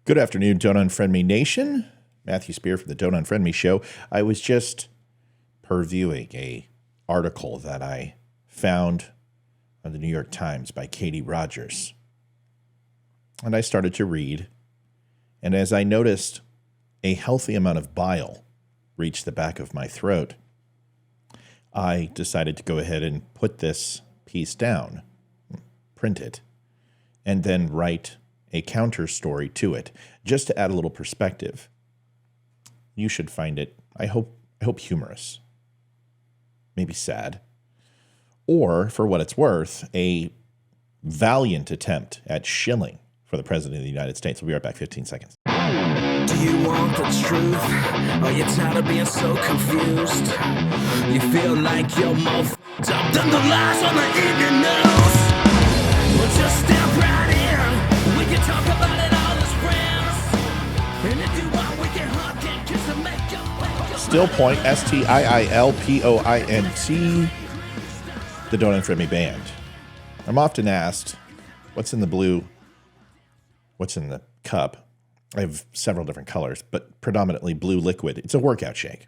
Good afternoon, Don't Unfriend Me Nation. Matthew Spear from the Don't Unfriend Me Show. I was just previewing a article that I found on the New York Times by Katie Rogers. And I started to read, and as I noticed a healthy amount of bile reach the back of my throat, I decided to go ahead and put this piece down, print it, and then write a counter story to it, just to add a little perspective. You should find it, I hope humorous, maybe sad, or, for what it's worth, a valiant attempt at shilling for the President of the United States. We'll be right back, 15 seconds. Do you want the truth? Are you tired of being so confused? You feel like you're more f***ed up than the lies on the evening news? Well, just step right in. We can talk about it all as friends. And if you want, we can hug and kiss and make you Still Point, STIILPOINT, the Don't Unfriend Me Band. I'm often asked, what's in the blue? What's in the cup? I have several different colors, but predominantly blue liquid. It's a workout shake.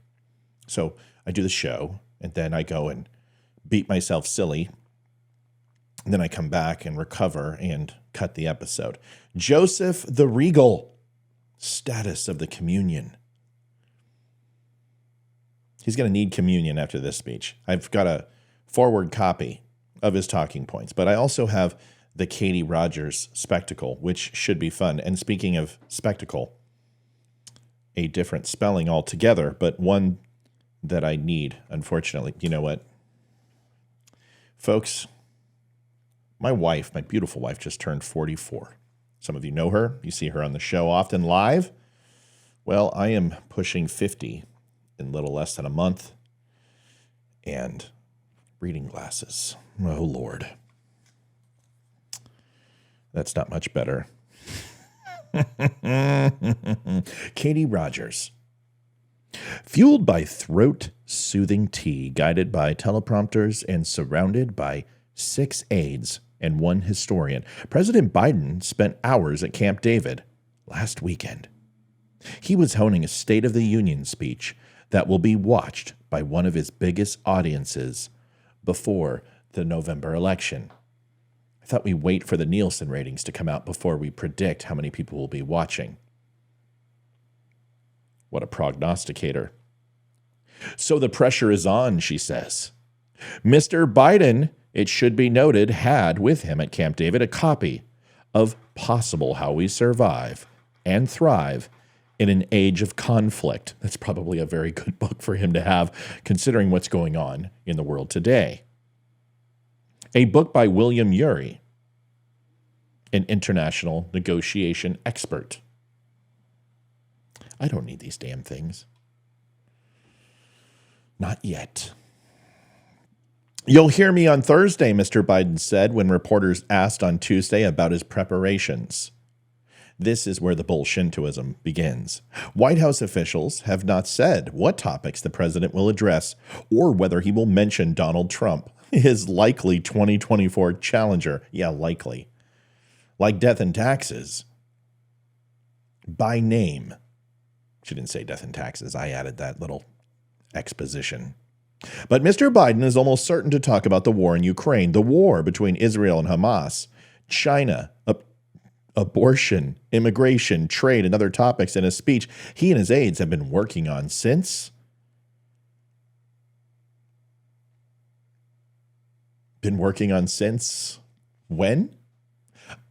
So I do the show, and then I go and beat myself silly. And then I come back and recover and cut the episode. Joseph the Regal, status of the communion. He's going to need communion after this speech. I've got a forward copy of his talking points, but I also have the Katie Rogers spectacle, which should be fun. And speaking of spectacle, a different spelling altogether, but one that I need, unfortunately. You know what? Folks, my wife, my beautiful wife, just turned 44. Some of you know her. You see her on the show often live. Well, I am pushing 50 in a little less than a month. And reading glasses. Oh, Lord. That's not much better. Katie Rogers. Fueled by throat-soothing tea, guided by teleprompters, and surrounded by 6 aides and 1 historian, President Biden spent hours at Camp David last weekend. He was honing a State of the Union speech that will be watched by one of his biggest audiences before the November election. I thought we'd wait for the Nielsen ratings to come out before we predict how many people will be watching. What a prognosticator. So the pressure is on, she says. Mr. Biden, it should be noted, had with him at Camp David a copy of Possible How We Survive and Thrive in an Age of Conflict. That's probably a very good book for him to have, considering what's going on in the world today. A book by William Ury, an international negotiation expert. I don't need these damn things. Not yet. You'll hear me on Thursday, Mr. Biden said when reporters asked on Tuesday about his preparations. This is where the bullshintoism begins. White House officials have not said what topics the president will address or whether he will mention Donald Trump, his likely 2024 challenger. Yeah, likely. Like death and taxes. By name. She didn't say death and taxes. I added that little exposition. But Mr. Biden is almost certain to talk about the war in Ukraine, the war between Israel and Hamas, China, abortion, immigration, trade, and other topics in a speech he and his aides have been working on since. Been working on since when?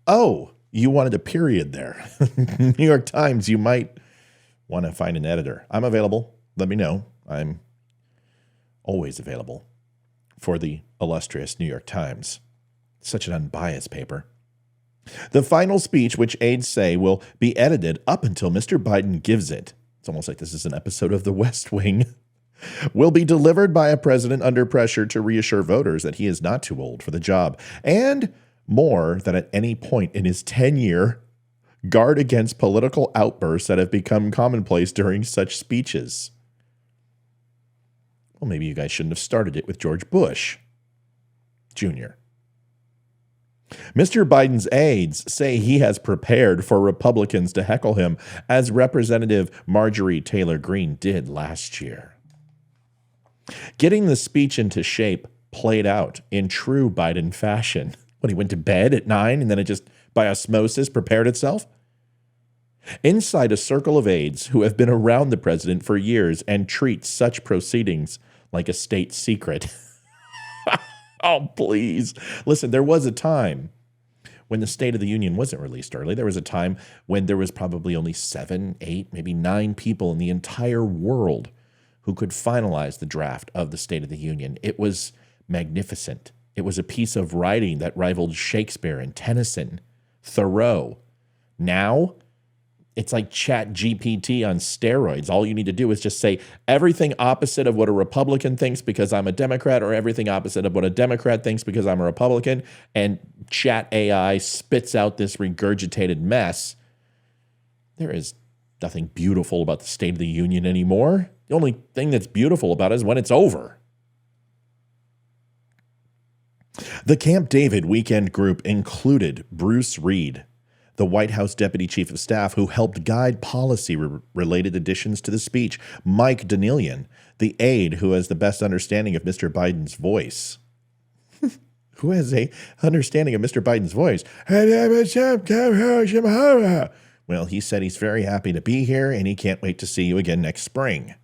Oh, you wanted a period there. New York Times, you might want to find an editor. I'm available. Let me know. I'm always available for the illustrious New York Times. Such an unbiased paper. The final speech, which aides say will be edited up until Mr. Biden gives it. It's almost like this is an episode of The West Wing. Will be delivered by a president under pressure to reassure voters that he is not too old for the job, and more than at any point in his tenure, guard against political outbursts that have become commonplace during such speeches. Well, maybe you guys shouldn't have started it with George Bush Jr. Mr. Biden's aides say he has prepared for Republicans to heckle him, as Representative Marjorie Taylor Greene did last year. Getting the speech into shape played out in true Biden fashion when he went to bed at 9 and then it just, by osmosis, prepared itself. Inside a circle of aides who have been around the president for years and treat such proceedings like a state secret. Oh, please. Listen, there was a time when the State of the Union wasn't released early. There was a time when there was probably only 7, 8, maybe 9 people in the entire world who could finalize the draft of the State of the Union. It was magnificent. It was a piece of writing that rivaled Shakespeare and Tennyson, Thoreau. Now, it's like Chat GPT on steroids. All you need to do is just say everything opposite of what a Republican thinks because I'm a Democrat, or everything opposite of what a Democrat thinks because I'm a Republican, and Chat AI spits out this regurgitated mess. There is nothing beautiful about the State of the Union anymore. The only thing that's beautiful about it is when it's over. The Camp David weekend group included Bruce Reed, the White House Deputy Chief of Staff who helped guide policy-related additions to the speech, Mike Donnellan, the aide who has the best understanding of Mr. Biden's voice. Who has a understanding of Mr. Biden's voice? Well, he said he's very happy to be here and he can't wait to see you again next spring.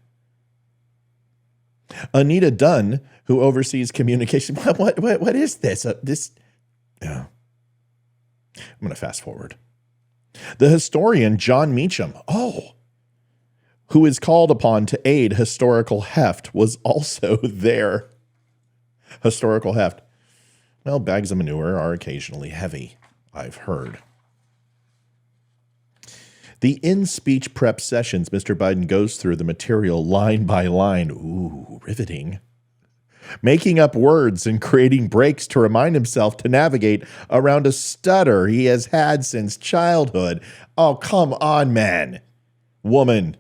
Anita Dunn, who oversees communication. What is this? I'm going to fast forward. The historian John Meacham, who is called upon to aid historical heft, was also there. Historical heft. Well, bags of manure are occasionally heavy, I've heard. The in-speech prep sessions, Mr. Biden goes through the material line by line. Ooh, riveting. Making up words and creating breaks to remind himself to navigate around a stutter he has had since childhood. Oh, come on, man. Woman,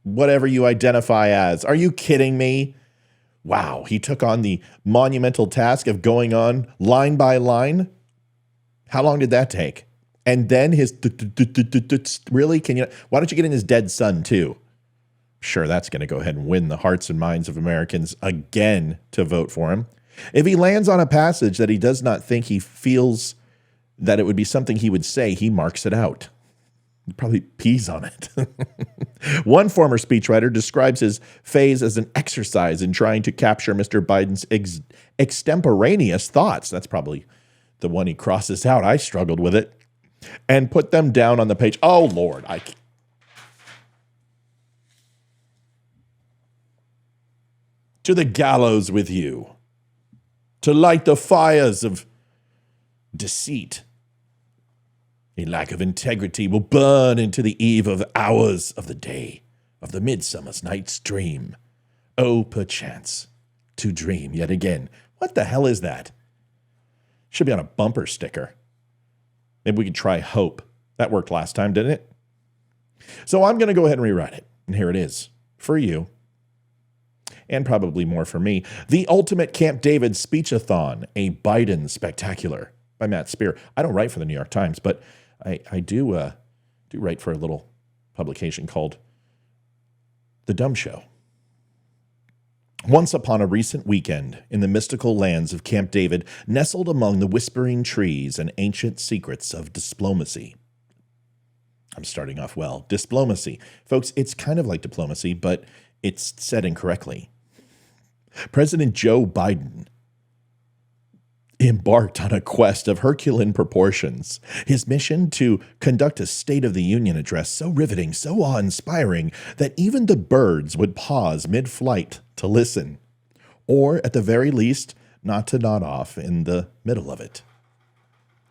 whatever you identify as. Are you kidding me? Wow, he took on the monumental task of going on line by line. How long did that take? And then his really? Why don't you get in his dead son too? Sure, that's going to go ahead and win the hearts and minds of Americans again to vote for him. If he lands on a passage that he does not think he feels that it would be something he would say, he marks it out. He probably pees on it. One former speechwriter describes his phase as an exercise in trying to capture Mr. Biden's extemporaneous thoughts. That's probably the one he crosses out. I struggled with it. And put them down on the page. Oh, Lord, to the gallows with you, to light the fires of deceit. A lack of integrity will burn into the eve of hours of the day, of the midsummer's night's dream. Oh, perchance, to dream yet again. What the hell is that? Should be on a bumper sticker. Maybe we could try hope. That worked last time, didn't it? So I'm going to go ahead and rewrite it. And here it is for you. And probably more for me. The Ultimate Camp David Speech-athon, a Biden Spectacular by Matt Spear. I don't write for the New York Times, but I do write for a little publication called The Dumb Show. Once upon a recent weekend in the mystical lands of Camp David, nestled among the whispering trees and ancient secrets of diplomacy. I'm starting off well. Diplomacy. Folks, it's kind of like diplomacy, but it's said incorrectly. President Joe Biden embarked on a quest of Herculean proportions. His mission to conduct a State of the Union address so riveting, so awe-inspiring, that even the birds would pause mid-flight to listen, or at the very least, not to nod off in the middle of it.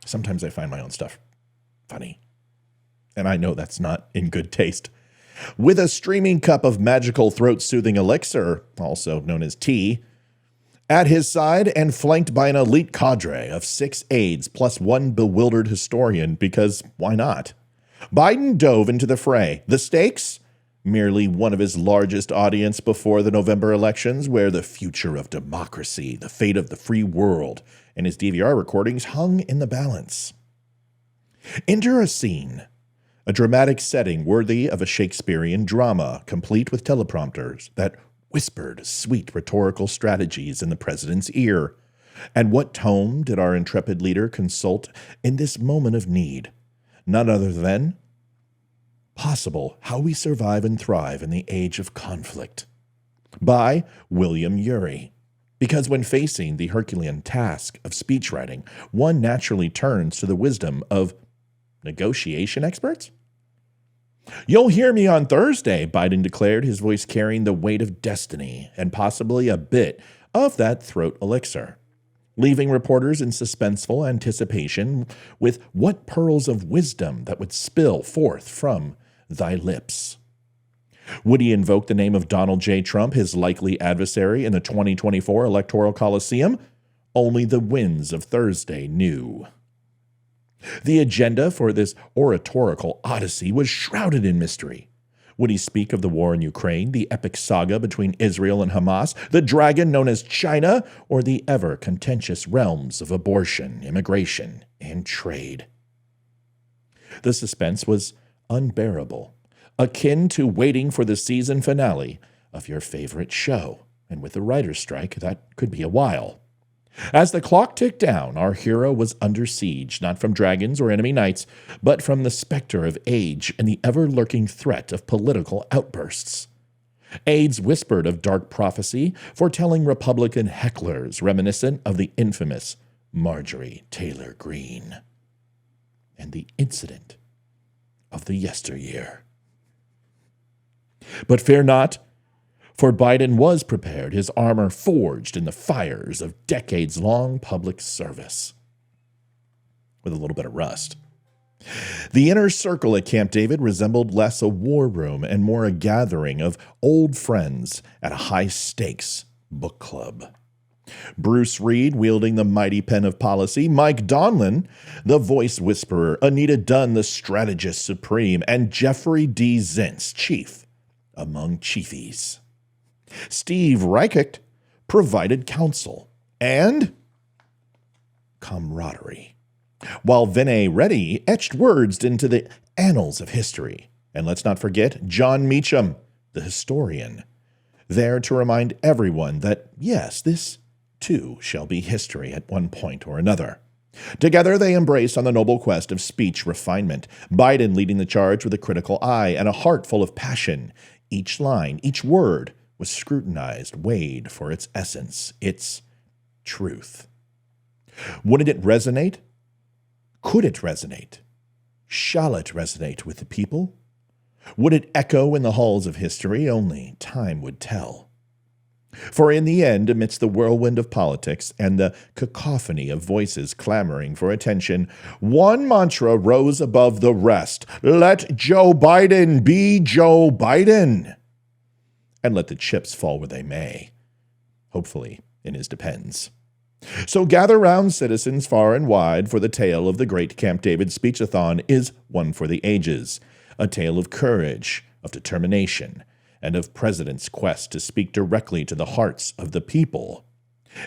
Sometimes I find my own stuff funny, and I know that's not in good taste. With a streaming cup of magical throat-soothing elixir, also known as tea, at his side and flanked by an elite cadre of 6 aides plus one bewildered historian, because why not? Biden dove into the fray. The stakes? merely one of his largest audience before the November elections, where the future of democracy, the fate of the free world, and his DVR recordings hung in the balance. Enter a scene, a dramatic setting worthy of a Shakespearean drama, complete with teleprompters that whispered sweet rhetorical strategies in the president's ear. And what tome did our intrepid leader consult in this moment of need? None other than Possible How We Survive and Thrive in the Age of Conflict by William Ury. Because when facing the Herculean task of speechwriting, one naturally turns to the wisdom of negotiation experts? You'll hear me on Thursday, Biden declared, his voice carrying the weight of destiny and possibly a bit of that throat elixir, leaving reporters in suspenseful anticipation with what pearls of wisdom that would spill forth from thy lips. Would he invoke the name of Donald J. Trump, his likely adversary in the 2024 Electoral Coliseum? Only the winds of Thursday knew. The agenda for this oratorical odyssey was shrouded in mystery. Would he speak of the war in Ukraine, the epic saga between Israel and Hamas, the dragon known as China, or the ever-contentious realms of abortion, immigration, and trade? The suspense was unbearable, akin to waiting for the season finale of your favorite show, and with the writer's strike, that could be a while. As the clock ticked down, our hero was under siege, not from dragons or enemy knights, but from the specter of age and the ever-lurking threat of political outbursts. Aides whispered of dark prophecy, foretelling Republican hecklers reminiscent of the infamous Marjorie Taylor Greene and the incident of the yesteryear. But fear not, for Biden was prepared, his armor forged in the fires of decades-long public service, with a little bit of rust. The inner circle at Camp David resembled less a war room and more a gathering of old friends at a high-stakes book club. Bruce Reed wielding the mighty pen of policy, Mike Donlin, the voice whisperer, Anita Dunn, the strategist supreme, and Jeffrey D. Zients, chief among chiefies. Steve Reichert provided counsel and camaraderie, while Vinay Reddy etched words into the annals of history. And let's not forget John Meacham, the historian, there to remind everyone that, yes, this too shall be history at one point or another. Together they embraced on the noble quest of speech refinement, Biden leading the charge with a critical eye and a heart full of passion. Each line, each word was scrutinized, weighed for its essence, its truth. Wouldn't it resonate? Could it resonate? Shall it resonate with the people? Would it echo in the halls of history? Only time would tell. For in the end, amidst the whirlwind of politics and the cacophony of voices clamoring for attention, one mantra rose above the rest. Let Joe Biden be Joe Biden. And let the chips fall where they may. Hopefully, in his depends. So gather round, citizens far and wide, for the tale of the great Camp David Speech-athon is one for the ages. A tale of courage, of determination, and of President's quest to speak directly to the hearts of the people.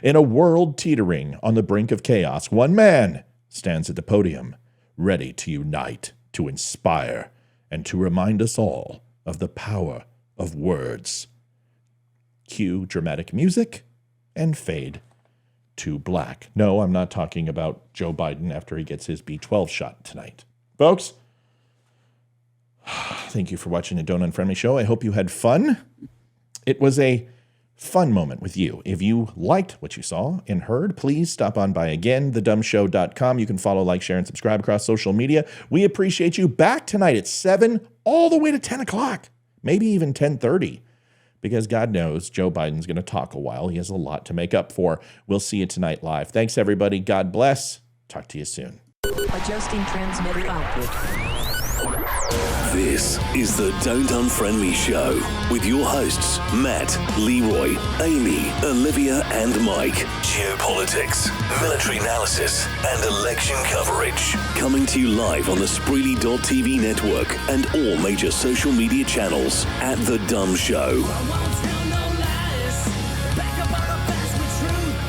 In a world teetering on the brink of chaos, one man stands at the podium, ready to unite, to inspire, and to remind us all of the power of words. Cue dramatic music and fade to black. No, I'm not talking about Joe Biden after he gets his B12 shot tonight. Folks, thank you for watching the Don't Unfriend Me show. I hope you had fun. It was a fun moment with you. If you liked what you saw and heard, please stop on by again, thedumbshow.com. You can follow, like, share, and subscribe across social media. We appreciate you. Back tonight at 7 all the way to 10 o'clock, maybe even 10:30, because God knows Joe Biden's going to talk a while. He has a lot to make up for. We'll see you tonight live. Thanks, everybody. God bless. Talk to you soon. Adjusting transmitter output. This is the Don't Unfriend Me Show with your hosts, Matt, Leroy, Amy, Olivia, and Mike. Geopolitics, military analysis, and election coverage. Coming to you live on the Spreely.tv network and all major social media channels at The Dumb Show.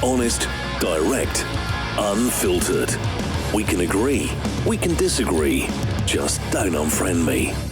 Honest, direct, unfiltered. We can agree, we can disagree. Just don't unfriend me.